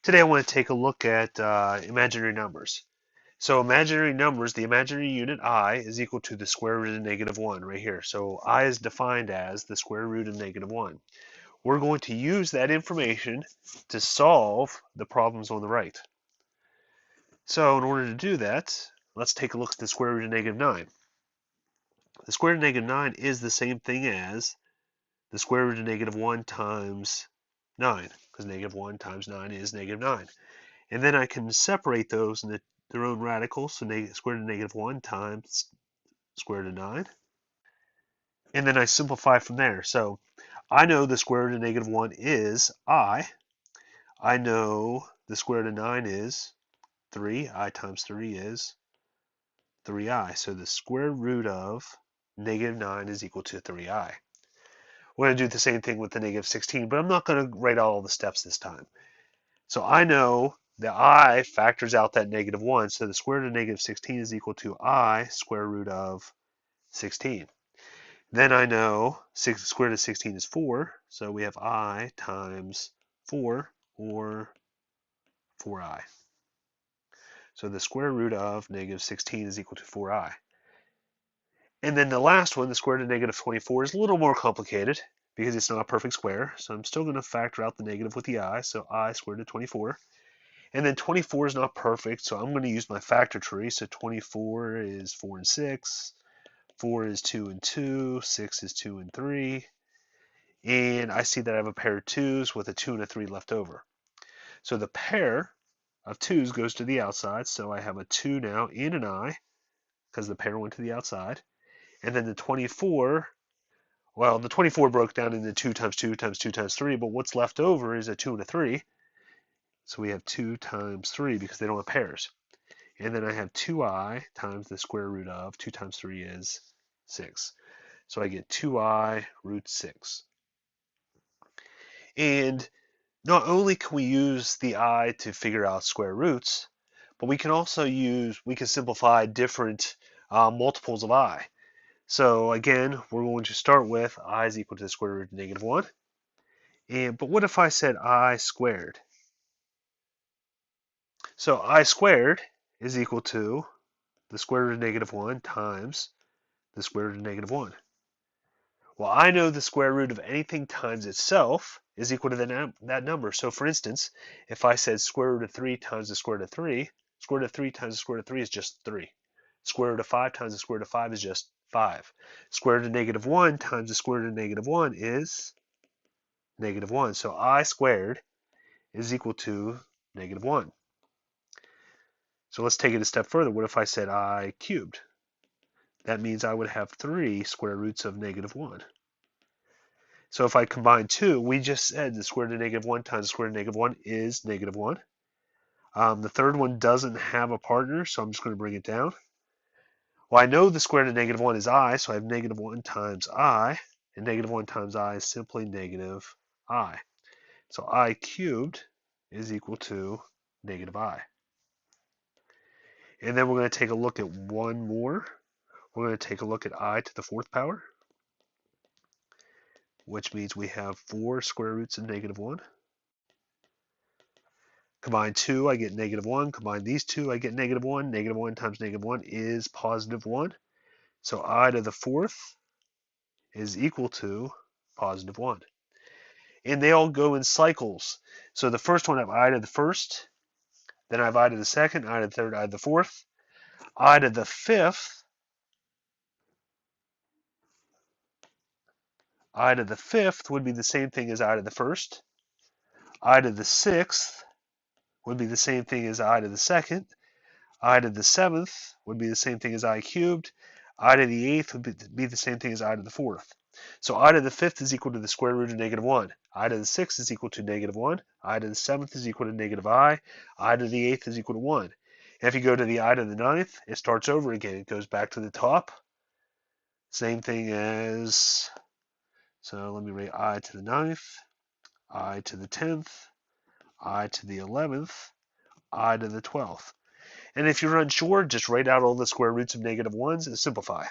Today I want to take a look at imaginary numbers. So imaginary numbers, the imaginary unit I is equal to the square root of negative 1 right here. So I is defined as the square root of negative 1. We're going to use that information to solve the problems on the right. So in order to do that, let's take a look at the square root of negative 9. The square root of negative 9 is the same thing as the square root of negative 1 times 9, because negative 1 times 9 is negative 9. And then I can separate those into their own radicals. So square root of negative 1 times square root of 9. And then I simplify from there. So I know the square root of negative 1 is I. I know the square root of 9 is 3. I times 3 is 3i. So the square root of negative 9 is equal to 3i. We're going to do the same thing with the negative 16, but I'm not going to write all the steps this time. So I know the I factors out that negative 1, so the square root of negative 16 is equal to I square root of 16. Then I know square root of 16 is 4, so we have I times 4, or 4I. So the square root of negative 16 is equal to 4I. And then the last one, the square root of negative 24, is a little more complicated because it's not a perfect square, so I'm still going to factor out the negative with the I, so I square root of 24. And then 24 is not perfect, so I'm going to use my factor tree. So 24 is 4 and 6, 4 is 2 and 2, 6 is 2 and 3. And I see that I have a pair of 2's with a 2 and a 3 left over. So the pair of 2's goes to the outside, so I have a 2 now and an I, because the pair went to the outside. And then the 24, well, the 24 broke down into 2 times 2 times 2 times 3, but what's left over is a 2 and a 3. So we have 2 times 3 because they don't have pairs. And then I have 2i times the square root of 2 times 3 is 6. So I get 2i root 6. And not only can we use the I to figure out square roots, but we can also we can simplify different multiples of I. So again, we're going to start with I is equal to the square root of negative 1. But what if I said I squared? So I squared is equal to the square root of negative 1 times the square root of negative 1. Well, I know the square root of anything times itself is equal to that number. So for instance, if I said square root of 3 times the square root of 3, square root of 3 times the square root of 3 is just 3. Square root of 5 times the square root of 5 is just 5. Square root of negative 1 times the square root of negative 1 is negative 1. So I squared is equal to negative 1. So let's take it a step further. What if I said I cubed? That means I would have 3 square roots of negative 1. So if I combine 2, we just said the square root of negative 1 times the square root of negative 1 is negative 1. The third one doesn't have a partner, so I'm just going to bring it down. Well, I know the square root of negative 1 is I, so I have negative 1 times I, and negative 1 times I is simply negative I. So I cubed is equal to negative I. And then we're going to take a look at one more. We're going to take a look at I to the 4th power, which means we have 4 square roots of negative 1. Combine 2, I get negative 1. Combine these two, I get negative 1. Negative 1 times negative 1 is positive 1. So I to the 4th is equal to positive 1. And they all go in cycles. So the first one I have I to the 1st, then I have I to the 2nd, I to the 3rd, I to the 4th. I to the 5th, I to the 5th would be the same thing as I to the 1st. I to the 6th would be the same thing as I to the 2nd. I to the 7th would be the same thing as I cubed. I to the 8th would be the same thing as I to the 4th. So I to the 5th is equal to the square root of negative 1. I to the 6th is equal to negative 1. I to the 7th is equal to negative I. I to the 8th is equal to 1. And if you go to the I to the 9th, it starts over again. It goes back to the top. Same thing as, so let me write I to the 9th, I to the 10th, I to the 11th, I to the 12th. And if you're unsure, just write out all the square roots of negative 1s and simplify.